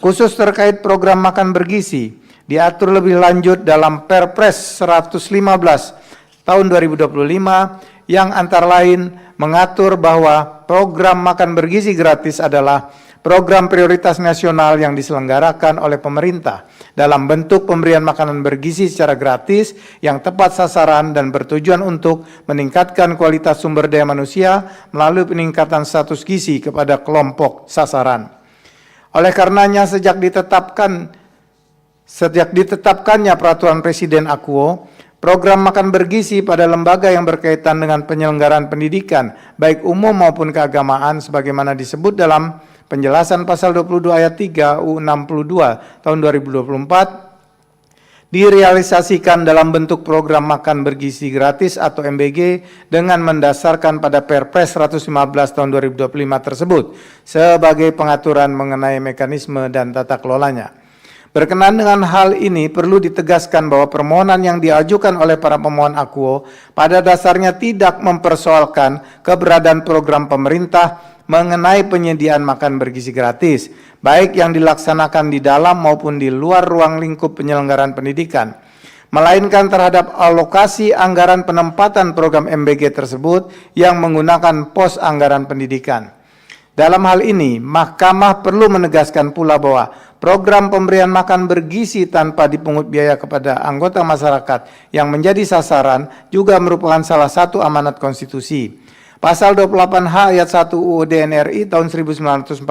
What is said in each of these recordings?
Khusus terkait program makan bergizi, diatur lebih lanjut dalam Perpres 115 tahun 2025 yang antara lain mengatur bahwa program makan bergizi gratis adalah program prioritas nasional yang diselenggarakan oleh pemerintah dalam bentuk pemberian makanan bergizi secara gratis yang tepat sasaran dan bertujuan untuk meningkatkan kualitas sumber daya manusia melalui peningkatan status gizi kepada kelompok sasaran. Oleh karenanya sejak ditetapkannya peraturan Presiden Akuo, program makan bergizi pada lembaga yang berkaitan dengan penyelenggaraan pendidikan, baik umum maupun keagamaan, sebagaimana disebut dalam penjelasan pasal 22 ayat 3 UU 62 tahun 2024, direalisasikan dalam bentuk program makan bergizi gratis atau MBG dengan mendasarkan pada Perpres 115 tahun 2025 tersebut sebagai pengaturan mengenai mekanisme dan tata kelolanya. Berkenaan dengan hal ini, perlu ditegaskan bahwa permohonan yang diajukan oleh para pemohon Akuo pada dasarnya tidak mempersoalkan keberadaan program pemerintah mengenai penyediaan makan bergizi gratis, baik yang dilaksanakan di dalam maupun di luar ruang lingkup penyelenggaraan pendidikan, melainkan terhadap alokasi anggaran penempatan program MBG tersebut yang menggunakan pos anggaran pendidikan. Dalam hal ini, Mahkamah perlu menegaskan pula bahwa program pemberian makan bergizi tanpa dipungut biaya kepada anggota masyarakat yang menjadi sasaran juga merupakan salah satu amanat konstitusi. Pasal 28H ayat 1 UUD NRI tahun 1945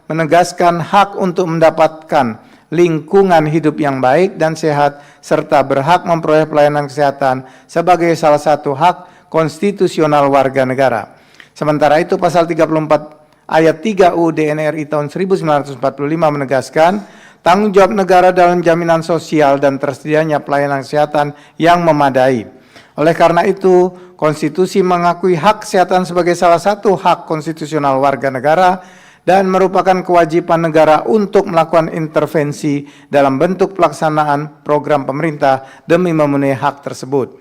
menegaskan hak untuk mendapatkan lingkungan hidup yang baik dan sehat serta berhak memperoleh pelayanan kesehatan sebagai salah satu hak konstitusional warga negara. Sementara itu pasal 34 ayat 3 UUD NRI tahun 1945 menegaskan tanggung jawab negara dalam jaminan sosial dan tersedianya pelayanan kesehatan yang memadai. Oleh karena itu, konstitusi mengakui hak kesehatan sebagai salah satu hak konstitusional warga negara dan merupakan kewajiban negara untuk melakukan intervensi dalam bentuk pelaksanaan program pemerintah demi memenuhi hak tersebut.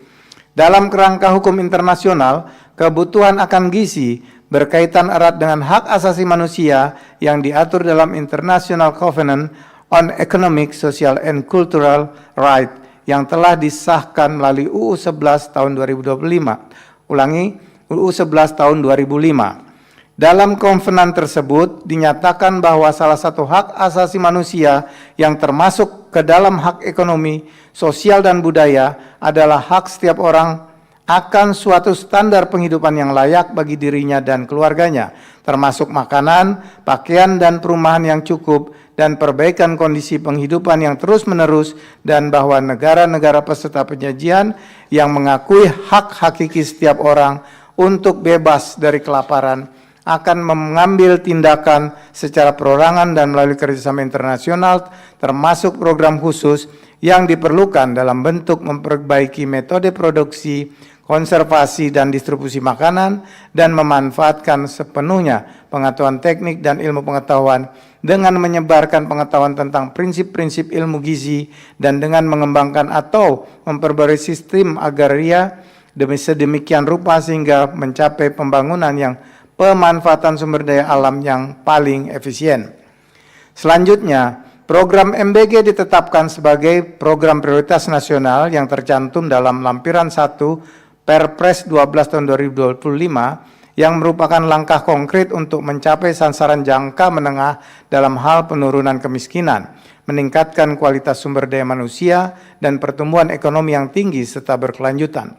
Dalam kerangka hukum internasional, kebutuhan akan gizi berkaitan erat dengan hak asasi manusia yang diatur dalam International Covenant on Economic, Social, and Cultural Rights yang telah disahkan melalui UU 11 tahun 2025. Ulangi, UU 11 tahun 2005. Dalam konvenan tersebut dinyatakan bahwa salah satu hak asasi manusia yang termasuk ke dalam hak ekonomi, sosial, dan budaya adalah hak setiap orang akan suatu standar penghidupan yang layak bagi dirinya dan keluarganya, termasuk makanan, pakaian, dan perumahan yang cukup, dan perbaikan kondisi penghidupan yang terus-menerus, dan bahwa negara-negara peserta penyajian yang mengakui hak hakiki setiap orang untuk bebas dari kelaparan akan mengambil tindakan secara perorangan dan melalui kerjasama internasional, termasuk program khusus yang diperlukan dalam bentuk memperbaiki metode produksi, konservasi, dan distribusi makanan, dan memanfaatkan sepenuhnya pengetahuan teknik dan ilmu pengetahuan dengan menyebarkan pengetahuan tentang prinsip-prinsip ilmu gizi dan dengan mengembangkan atau memperbarui sistem agraria sedemikian rupa sehingga mencapai pembangunan yang pemanfaatan sumber daya alam yang paling efisien. Selanjutnya, program MBG ditetapkan sebagai program prioritas nasional yang tercantum dalam lampiran 1 Perpres 12 tahun 2025 yang merupakan langkah konkret untuk mencapai sasaran jangka menengah dalam hal penurunan kemiskinan, meningkatkan kualitas sumber daya manusia, dan pertumbuhan ekonomi yang tinggi serta berkelanjutan.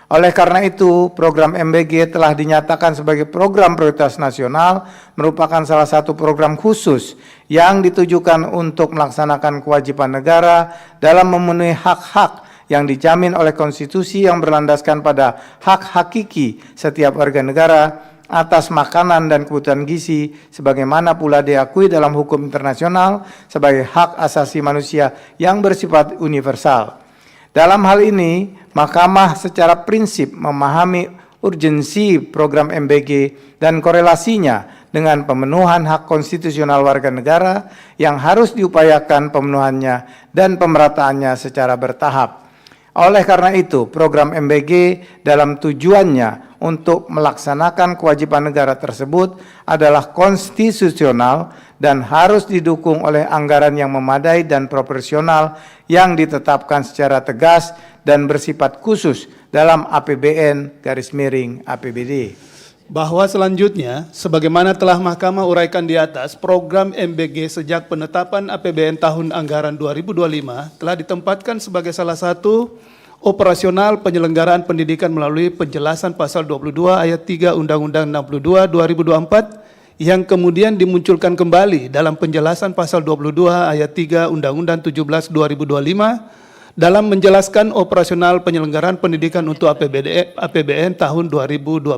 Oleh karena itu, program MBG telah dinyatakan sebagai program prioritas nasional, merupakan salah satu program khusus yang ditujukan untuk melaksanakan kewajiban negara dalam memenuhi hak-hak yang dijamin oleh konstitusi yang berlandaskan pada hak hakiki setiap warga negara atas makanan dan kebutuhan gizi, sebagaimana pula diakui dalam hukum internasional sebagai hak asasi manusia yang bersifat universal. Dalam hal ini, Mahkamah secara prinsip memahami urgensi program MBG dan korelasinya dengan pemenuhan hak konstitusional warga negara yang harus diupayakan pemenuhannya dan pemerataannya secara bertahap. Oleh karena itu, program MBG dalam tujuannya untuk melaksanakan kewajiban negara tersebut adalah konstitusional dan harus didukung oleh anggaran yang memadai dan proporsional yang ditetapkan secara tegas dan bersifat khusus dalam APBN /APBD. Bahwa selanjutnya, sebagaimana telah Mahkamah uraikan di atas, program MBG sejak penetapan APBN tahun anggaran 2025 telah ditempatkan sebagai salah satu operasional penyelenggaraan pendidikan melalui penjelasan pasal 22 ayat 3 Undang-Undang 62 2024 yang kemudian dimunculkan kembali dalam penjelasan pasal 22 ayat 3 Undang-Undang 17 2025 dalam menjelaskan operasional penyelenggaraan pendidikan untuk APBN tahun 2026.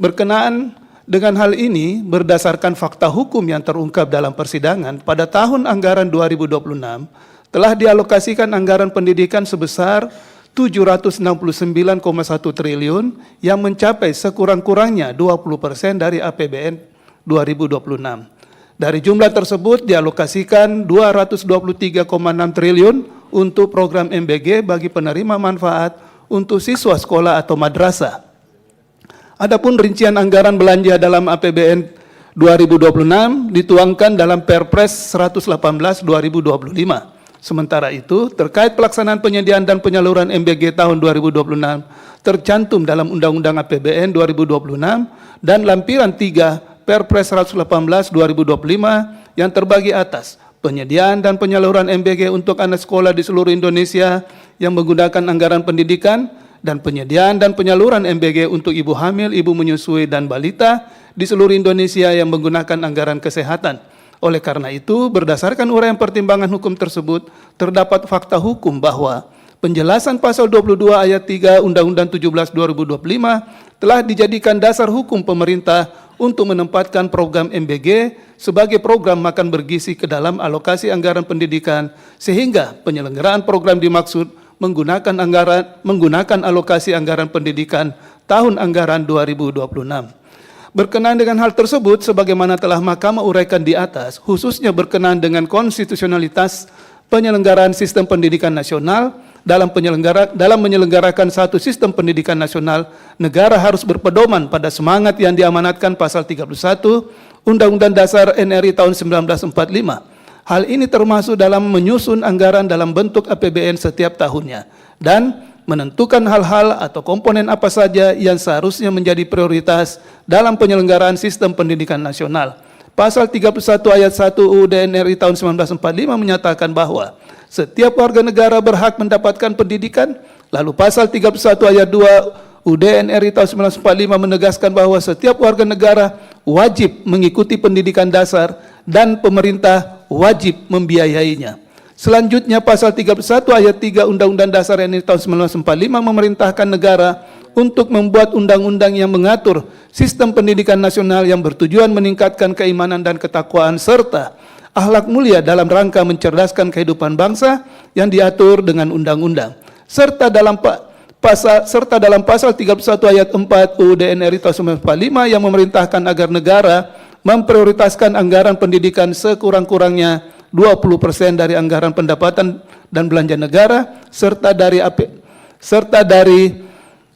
Berkenaan dengan hal ini, berdasarkan fakta hukum yang terungkap dalam persidangan, pada tahun anggaran 2026 telah dialokasikan anggaran pendidikan sebesar 769,1 triliun yang mencapai sekurang-kurangnya 20% dari APBN 2026. Dari jumlah tersebut dialokasikan 223,6 triliun untuk program MBG bagi penerima manfaat untuk siswa sekolah atau madrasah. Adapun rincian anggaran belanja dalam APBN 2026 dituangkan dalam Perpres 118 2025. Sementara itu, terkait pelaksanaan penyediaan dan penyaluran MBG tahun 2026 tercantum dalam Undang-Undang APBN 2026 dan lampiran 3 Perpres 118 2025 yang terbagi atas. Penyediaan dan penyaluran MBG untuk anak sekolah di seluruh Indonesia yang menggunakan anggaran pendidikan, dan penyediaan dan penyaluran MBG untuk ibu hamil, ibu menyusui, dan balita di seluruh Indonesia yang menggunakan anggaran kesehatan. Oleh karena itu, berdasarkan uraian pertimbangan hukum tersebut, terdapat fakta hukum bahwa penjelasan pasal 22 ayat 3 Undang-Undang 17 2025 telah dijadikan dasar hukum pemerintah untuk menempatkan program MBG sebagai program makan bergizi ke dalam alokasi anggaran pendidikan, sehingga penyelenggaraan program dimaksud menggunakan alokasi anggaran pendidikan tahun anggaran 2026. Berkenaan dengan hal tersebut, sebagaimana telah Mahkamah uraikan di atas, khususnya berkenaan dengan konstitusionalitas penyelenggaraan sistem pendidikan nasional, dalam menyelenggarakan satu sistem pendidikan nasional, negara harus berpedoman pada semangat yang diamanatkan pasal 31 Undang-Undang Dasar NRI tahun 1945. Hal ini termasuk dalam menyusun anggaran dalam bentuk APBN setiap tahunnya dan menentukan hal-hal atau komponen apa saja yang seharusnya menjadi prioritas dalam penyelenggaraan sistem pendidikan nasional. Pasal 31 ayat 1 UUD NRI tahun 1945 menyatakan bahwa setiap warga negara berhak mendapatkan pendidikan, lalu pasal 31 ayat 2 UUD NRI tahun 1945 menegaskan bahwa setiap warga negara wajib mengikuti pendidikan dasar dan pemerintah wajib membiayainya. Selanjutnya pasal 31 ayat 3 Undang-Undang Dasar RI tahun 1945 memerintahkan negara untuk membuat undang-undang yang mengatur sistem pendidikan nasional yang bertujuan meningkatkan keimanan dan ketakwaan serta akhlak mulia dalam rangka mencerdaskan kehidupan bangsa yang diatur dengan undang-undang. Serta dalam pasal 31 ayat 4 UUD NRI tahun 1945 yang memerintahkan agar negara memprioritaskan anggaran pendidikan sekurang-kurangnya 20% dari anggaran pendapatan dan belanja negara serta dari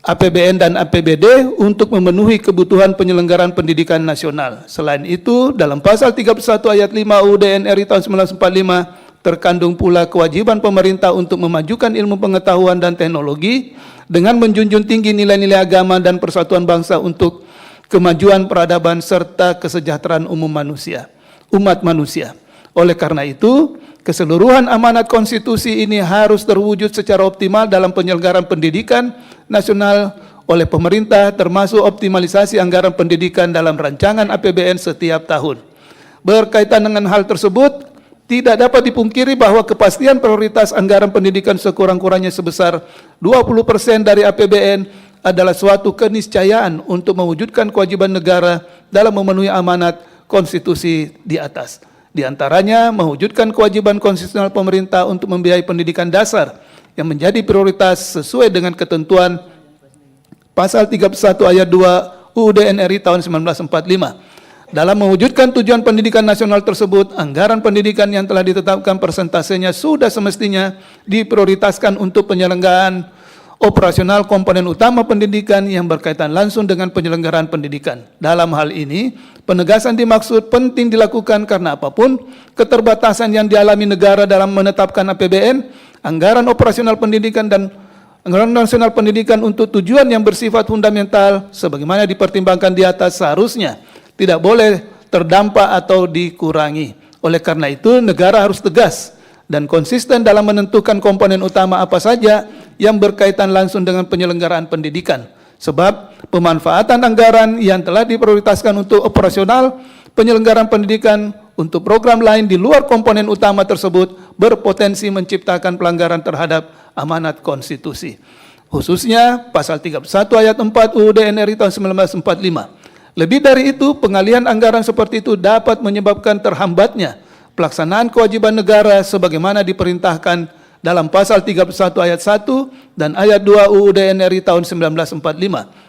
APBN dan APBD untuk memenuhi kebutuhan penyelenggaraan pendidikan nasional. Selain itu, dalam pasal 31 ayat 5 UUD NRI tahun 1945 terkandung pula kewajiban pemerintah untuk memajukan ilmu pengetahuan dan teknologi dengan menjunjung tinggi nilai-nilai agama dan persatuan bangsa untuk kemajuan peradaban serta kesejahteraan umat manusia. Oleh karena itu, keseluruhan amanat konstitusi ini harus terwujud secara optimal dalam penyelenggaraan pendidikan nasional oleh pemerintah, termasuk optimalisasi anggaran pendidikan dalam rancangan APBN setiap tahun. Berkaitan dengan hal tersebut, tidak dapat dipungkiri bahwa kepastian prioritas anggaran pendidikan sekurang-kurangnya sebesar 20% dari APBN adalah suatu keniscayaan untuk mewujudkan kewajiban negara dalam memenuhi amanat konstitusi di atas. Di antaranya, mewujudkan kewajiban konstitusional pemerintah untuk membiayai pendidikan dasar yang menjadi prioritas sesuai dengan ketentuan pasal 31 ayat 2 UUD NRI tahun 1945. Dalam mewujudkan tujuan pendidikan nasional tersebut, anggaran pendidikan yang telah ditetapkan persentasenya sudah semestinya diprioritaskan untuk penyelenggaraan operasional komponen utama pendidikan yang berkaitan langsung dengan penyelenggaraan pendidikan. Dalam hal ini, penegasan dimaksud penting dilakukan karena apapun keterbatasan yang dialami negara dalam menetapkan APBN, anggaran operasional pendidikan dan anggaran nasional pendidikan untuk tujuan yang bersifat fundamental sebagaimana dipertimbangkan di atas seharusnya tidak boleh terdampak atau dikurangi. Oleh karena itu, negara harus tegas dan konsisten dalam menentukan komponen utama apa saja yang berkaitan langsung dengan penyelenggaraan pendidikan. Sebab pemanfaatan anggaran yang telah diprioritaskan untuk operasional penyelenggaraan pendidikan untuk program lain di luar komponen utama tersebut berpotensi menciptakan pelanggaran terhadap amanat konstitusi. Khususnya pasal 31 ayat 4 UUD NRI tahun 1945. Lebih dari itu, pengalihan anggaran seperti itu dapat menyebabkan terhambatnya pelaksanaan kewajiban negara sebagaimana diperintahkan dalam pasal 31 ayat 1 dan ayat 2 UUD NRI tahun 1945.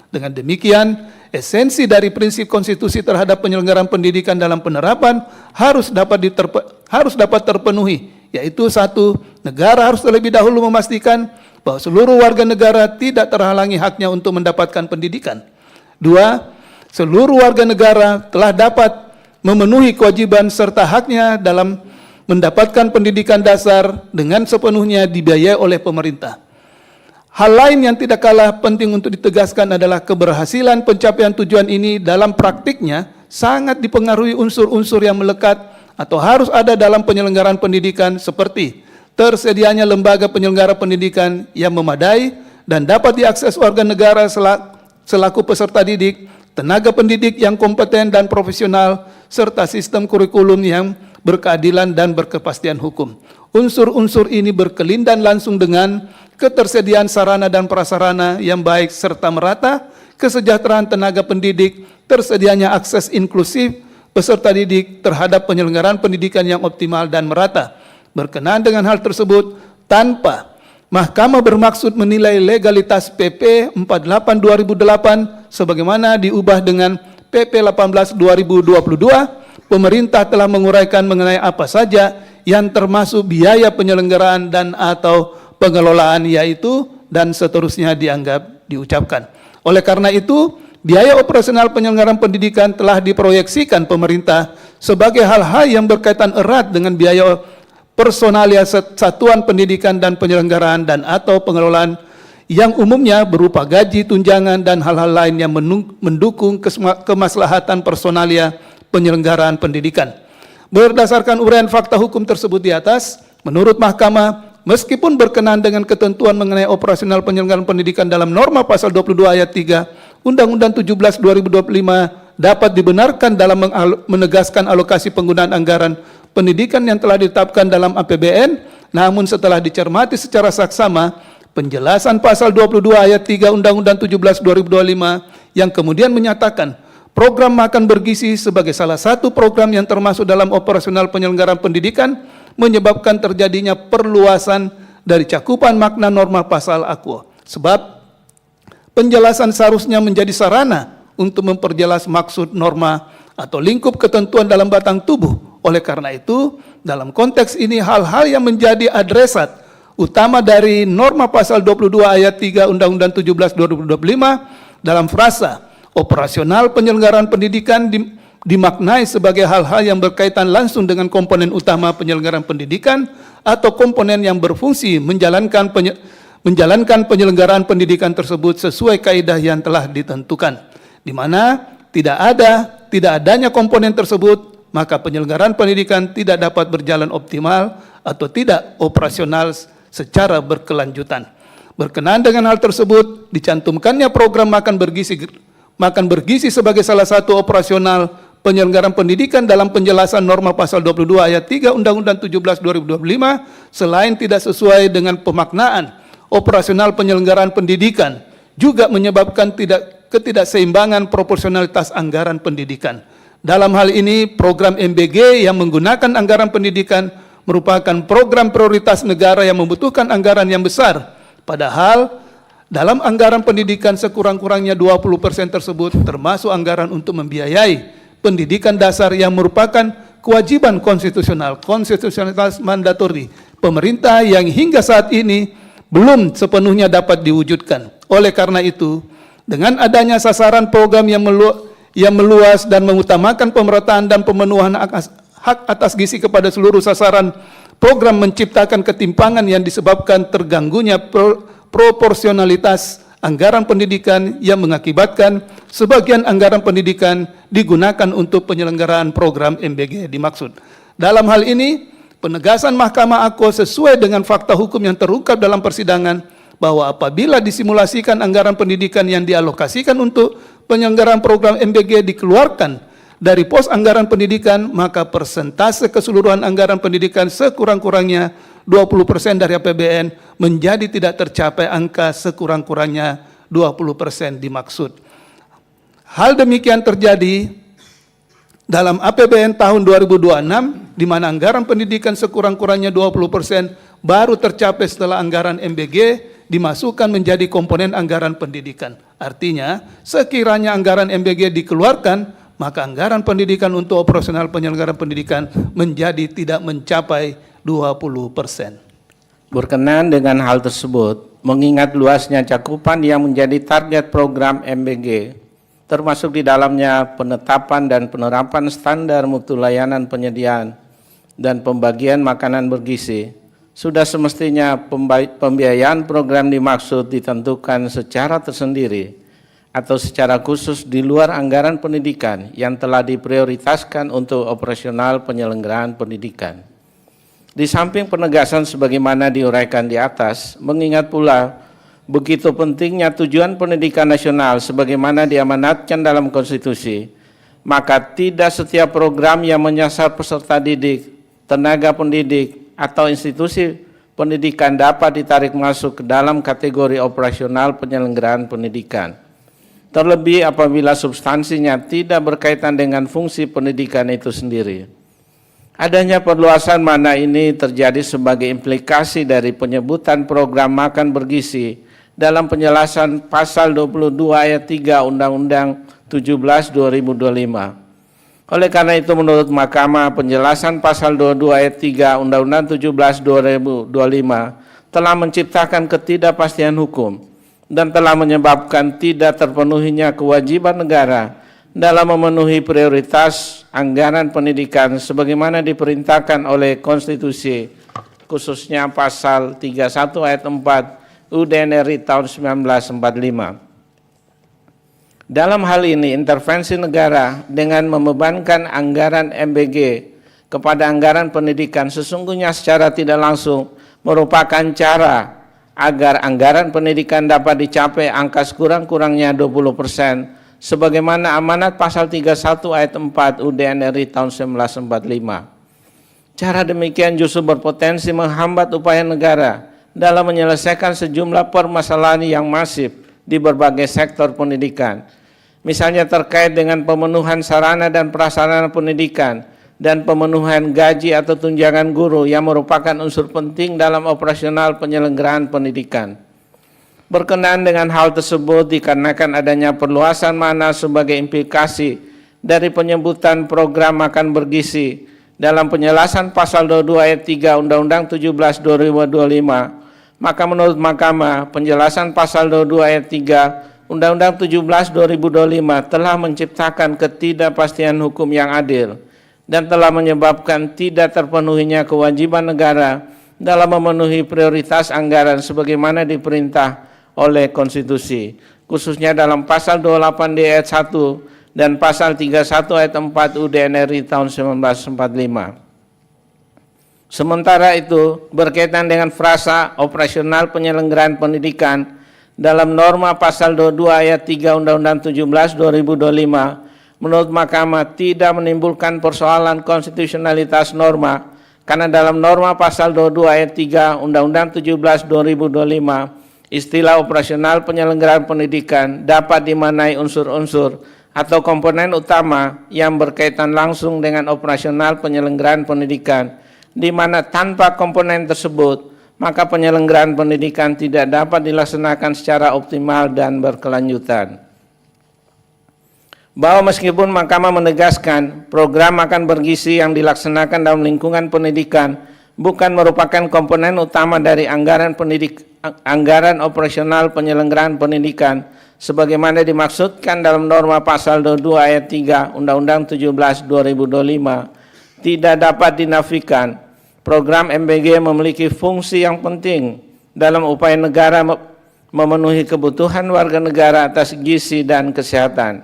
Dengan demikian, esensi dari prinsip konstitusi terhadap penyelenggaraan pendidikan dalam penerapan harus dapat terpenuhi, yaitu 1. Negara harus terlebih dahulu memastikan bahwa seluruh warga negara tidak terhalangi haknya untuk mendapatkan pendidikan. 2. Seluruh warga negara telah dapat memenuhi kewajiban serta haknya dalam mendapatkan pendidikan dasar dengan sepenuhnya dibiayai oleh pemerintah. Hal lain yang tidak kalah penting untuk ditegaskan adalah keberhasilan pencapaian tujuan ini dalam praktiknya sangat dipengaruhi unsur-unsur yang melekat atau harus ada dalam penyelenggaraan pendidikan seperti tersedianya lembaga penyelenggara pendidikan yang memadai dan dapat diakses warga negara selaku peserta didik, tenaga pendidik yang kompeten dan profesional, serta sistem kurikulum yang berkeadilan dan berkepastian hukum. Unsur-unsur ini berkelindan langsung dengan ketersediaan sarana dan prasarana yang baik serta merata, kesejahteraan tenaga pendidik, tersedianya akses inklusif peserta didik terhadap penyelenggaraan pendidikan yang optimal dan merata. Berkenaan dengan hal tersebut, tanpa Mahkamah bermaksud menilai legalitas PP 48/2008 sebagaimana diubah dengan PP 18/2022, pemerintah telah menguraikan mengenai apa saja yang termasuk biaya penyelenggaraan dan atau pengelolaan yaitu dan seterusnya diucapkan. Oleh karena itu, biaya operasional penyelenggaraan pendidikan telah diproyeksikan pemerintah sebagai hal-hal yang berkaitan erat dengan biaya personalia satuan pendidikan dan penyelenggaraan dan atau pengelolaan yang umumnya berupa gaji, tunjangan, dan hal-hal lain yang mendukung kemaslahatan personalia penyelenggaraan pendidikan. Berdasarkan uraian fakta hukum tersebut di atas, menurut Mahkamah, meskipun berkenaan dengan ketentuan mengenai operasional penyelenggaraan pendidikan dalam norma pasal 22 ayat 3 Undang-Undang 17/2025 dapat dibenarkan dalam menegaskan alokasi penggunaan anggaran pendidikan yang telah ditetapkan dalam APBN, namun setelah dicermati secara saksama, penjelasan pasal 22 ayat 3 Undang-Undang 17/2025 yang kemudian menyatakan program makan bergizi sebagai salah satu program yang termasuk dalam operasional penyelenggaraan pendidikan menyebabkan terjadinya perluasan dari cakupan makna norma pasal Aqua. Sebab penjelasan seharusnya menjadi sarana untuk memperjelas maksud norma atau lingkup ketentuan dalam batang tubuh. Oleh karena itu, dalam konteks ini hal-hal yang menjadi adresat utama dari norma pasal 22 ayat 3 Undang-Undang 17/2025 dalam frasa operasional penyelenggaraan pendidikan dimaknai sebagai hal-hal yang berkaitan langsung dengan komponen utama penyelenggaraan pendidikan atau komponen yang berfungsi menjalankan penyelenggaraan pendidikan tersebut sesuai kaidah yang telah ditentukan, di mana tidak adanya komponen tersebut, maka penyelenggaraan pendidikan tidak dapat berjalan optimal atau tidak operasional secara berkelanjutan. Berkenaan dengan hal tersebut, dicantumkannya program makan bergizi sebagai salah satu operasional penyelenggaraan pendidikan dalam penjelasan norma pasal 22 ayat 3 Undang-Undang 17/2025 selain tidak sesuai dengan pemaknaan operasional penyelenggaraan pendidikan juga menyebabkan ketidakseimbangan proporsionalitas anggaran pendidikan. Dalam hal ini, program MBG yang menggunakan anggaran pendidikan merupakan program prioritas negara yang membutuhkan anggaran yang besar. Padahal, dalam anggaran pendidikan sekurang-kurangnya 20% tersebut termasuk anggaran untuk membiayai pendidikan dasar yang merupakan kewajiban konstitusionalitas mandatori pemerintah yang hingga saat ini belum sepenuhnya dapat diwujudkan. Oleh karena itu, dengan adanya sasaran program yang meluas dan mengutamakan pemerataan dan pemenuhan hak atas gizi kepada seluruh sasaran program menciptakan ketimpangan yang disebabkan terganggunya proporsionalitas anggaran pendidikan yang mengakibatkan sebagian anggaran pendidikan digunakan untuk penyelenggaraan program MBG dimaksud. Dalam hal ini, penegasan Mahkamah AKO sesuai dengan fakta hukum yang terungkap dalam persidangan bahwa apabila disimulasikan anggaran pendidikan yang dialokasikan untuk penyelenggaraan program MBG dikeluarkan dari pos anggaran pendidikan, maka persentase keseluruhan anggaran pendidikan sekurang-kurangnya 20% dari APBN menjadi tidak tercapai angka sekurang-kurangnya 20% dimaksud. Hal demikian terjadi dalam APBN tahun 2026, di mana anggaran pendidikan sekurang-kurangnya 20% baru tercapai setelah anggaran MBG dimasukkan menjadi komponen anggaran pendidikan. Artinya, sekiranya anggaran MBG dikeluarkan, maka anggaran pendidikan untuk operasional penyelenggaraan pendidikan menjadi tidak mencapai 20%. Berkenaan dengan hal tersebut, mengingat luasnya cakupan yang menjadi target program MBG, termasuk di dalamnya penetapan dan penerapan standar mutu layanan penyediaan dan pembagian makanan bergizi, sudah semestinya pembiayaan program dimaksud ditentukan secara tersendiri atau secara khusus di luar anggaran pendidikan yang telah diprioritaskan untuk operasional penyelenggaraan pendidikan. Di samping penegasan sebagaimana diuraikan di atas, mengingat pula begitu pentingnya tujuan pendidikan nasional sebagaimana diamanatkan dalam konstitusi, maka tidak setiap program yang menyasar peserta didik, tenaga pendidik, atau institusi pendidikan dapat ditarik masuk ke dalam kategori operasional penyelenggaraan pendidikan. Terlebih apabila substansinya tidak berkaitan dengan fungsi pendidikan itu sendiri. Adanya perluasan mana ini terjadi sebagai implikasi dari penyebutan program makan bergizi dalam penjelasan pasal 22 ayat 3 Undang-Undang 17/2025. Oleh karena itu menurut Mahkamah, penjelasan pasal 22 ayat 3 Undang-Undang 17/2025 telah menciptakan ketidakpastian hukum dan telah menyebabkan tidak terpenuhinya kewajiban negara dalam memenuhi prioritas anggaran pendidikan sebagaimana diperintahkan oleh konstitusi, khususnya pasal 31 ayat 4 UUD RI tahun 1945. Dalam hal ini, intervensi negara dengan membebankan anggaran MBG kepada anggaran pendidikan sesungguhnya secara tidak langsung merupakan cara agar anggaran pendidikan dapat dicapai angka sekurang-kurangnya 20% sebagaimana amanat pasal 31 ayat 4 UUD RI tahun 1945. Cara demikian justru berpotensi menghambat upaya negara dalam menyelesaikan sejumlah permasalahan yang masif di berbagai sektor pendidikan. Misalnya terkait dengan pemenuhan sarana dan prasarana pendidikan dan pemenuhan gaji atau tunjangan guru yang merupakan unsur penting dalam operasional penyelenggaraan pendidikan. Berkenaan dengan hal tersebut dikarenakan adanya perluasan makna sebagai implikasi dari penyebutan program makan bergizi dalam penjelasan pasal 22 ayat 3 Undang-Undang 17/2025, maka menurut Mahkamah, penjelasan pasal 22 ayat 3 Undang-Undang 17/2025 telah menciptakan ketidakpastian hukum yang adil dan telah menyebabkan tidak terpenuhinya kewajiban negara dalam memenuhi prioritas anggaran sebagaimana diperintah oleh konstitusi, khususnya dalam pasal 28D ayat 1 dan pasal 31 ayat 4 UUD RI tahun 1945. Sementara itu, berkaitan dengan frasa operasional penyelenggaraan pendidikan dalam norma pasal 22 ayat 3 Undang-Undang 17/2025, menurut Mahkamah tidak menimbulkan persoalan konstitusionalitas norma, karena dalam norma pasal 22 ayat 3 Undang-Undang 17/2025, istilah operasional penyelenggaraan pendidikan dapat dimaknai unsur-unsur atau komponen utama yang berkaitan langsung dengan operasional penyelenggaraan pendidikan, di mana tanpa komponen tersebut, maka penyelenggaraan pendidikan tidak dapat dilaksanakan secara optimal dan berkelanjutan. Bahwa meskipun Mahkamah menegaskan program makan bergizi yang dilaksanakan dalam lingkungan pendidikan bukan merupakan komponen utama dari anggaran anggaran operasional penyelenggaraan pendidikan sebagaimana dimaksudkan dalam norma pasal 22 ayat 3 Undang-Undang 17 2025 tidak dapat dinafikan. Program MBG memiliki fungsi yang penting dalam upaya negara memenuhi kebutuhan warga negara atas gizi dan kesehatan.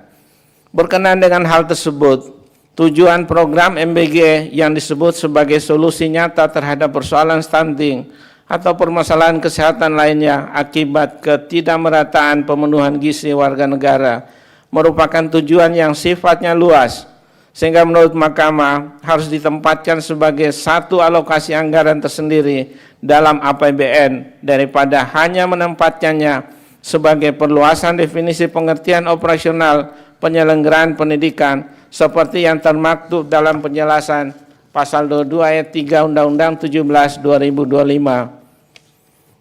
Berkenaan dengan hal tersebut, tujuan program MBG yang disebut sebagai solusi nyata terhadap persoalan stunting atau permasalahan kesehatan lainnya akibat ketidakmerataan pemenuhan gizi warga negara merupakan tujuan yang sifatnya luas, sehingga menurut Mahkamah harus ditempatkan sebagai satu alokasi anggaran tersendiri dalam APBN daripada hanya menempatkannya sebagai perluasan definisi pengertian operasional penyelenggaraan pendidikan seperti yang termaktub dalam penjelasan pasal 22 ayat 3 Undang-Undang 17 2025.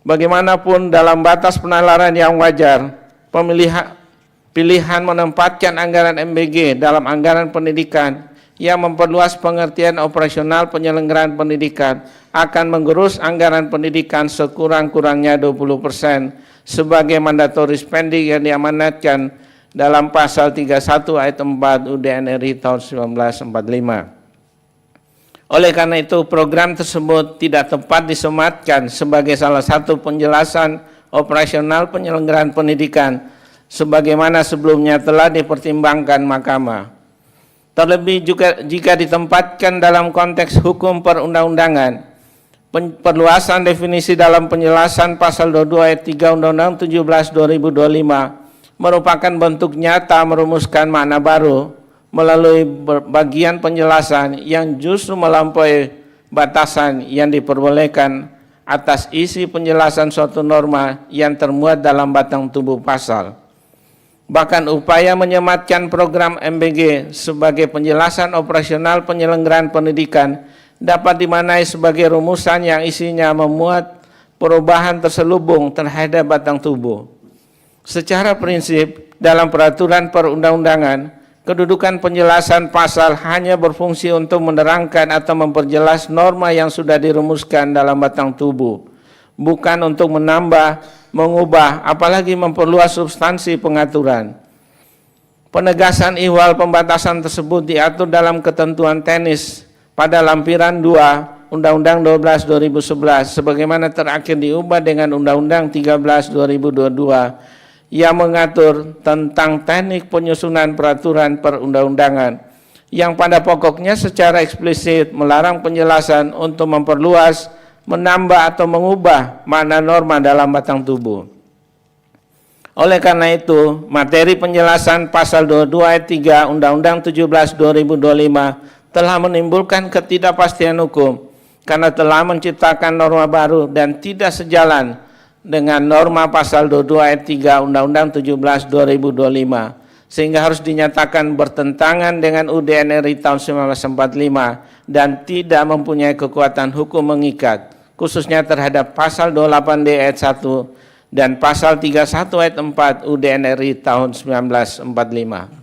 Bagaimanapun dalam batas penalaran yang wajar, pilihan menempatkan anggaran MBG dalam anggaran pendidikan yang memperluas pengertian operasional penyelenggaraan pendidikan akan menggerus anggaran pendidikan sekurang-kurangnya 20% sebagai mandatory spending yang diamanatkan dalam pasal 31 ayat 4 UUD RI tahun 1945. Oleh karena itu, program tersebut tidak tepat disematkan sebagai salah satu penjelasan operasional penyelenggaraan pendidikan sebagaimana sebelumnya telah dipertimbangkan Mahkamah. Terlebih juga jika ditempatkan dalam konteks hukum perundang-undangan, perluasan definisi dalam penjelasan pasal 22 ayat 3 Undang-Undang 17 2025 merupakan bentuk nyata merumuskan makna baru melalui bagian penjelasan yang justru melampaui batasan yang diperbolehkan atas isi penjelasan suatu norma yang termuat dalam batang tubuh pasal. Bahkan upaya menyematkan program MBG sebagai penjelasan operasional penyelenggaraan pendidikan dapat dimaknai sebagai rumusan yang isinya memuat perubahan terselubung terhadap batang tubuh. Secara prinsip, dalam peraturan perundang-undangan, kedudukan penjelasan pasal hanya berfungsi untuk menerangkan atau memperjelas norma yang sudah dirumuskan dalam batang tubuh, bukan untuk menambah, mengubah, apalagi memperluas substansi pengaturan. Penegasan ihwal pembatasan tersebut diatur dalam ketentuan teknis pada lampiran 2 Undang-Undang 12 2011 sebagaimana terakhir diubah dengan Undang-Undang 13 2022 yang mengatur tentang teknik penyusunan peraturan perundang-undangan yang pada pokoknya secara eksplisit melarang penjelasan untuk memperluas, menambah atau mengubah makna norma dalam batang tubuh. Oleh karena itu, materi penjelasan pasal 22 ayat 3 Undang-Undang 17 2025 telah menimbulkan ketidakpastian hukum karena telah menciptakan norma baru dan tidak sejalan dengan norma pasal 22 ayat 3 Undang-Undang 17 2025 sehingga harus dinyatakan bertentangan dengan UUD RI tahun 1945 dan tidak mempunyai kekuatan hukum mengikat khususnya terhadap pasal 28D ayat 1 dan pasal 31 ayat 4 UUD RI tahun 1945.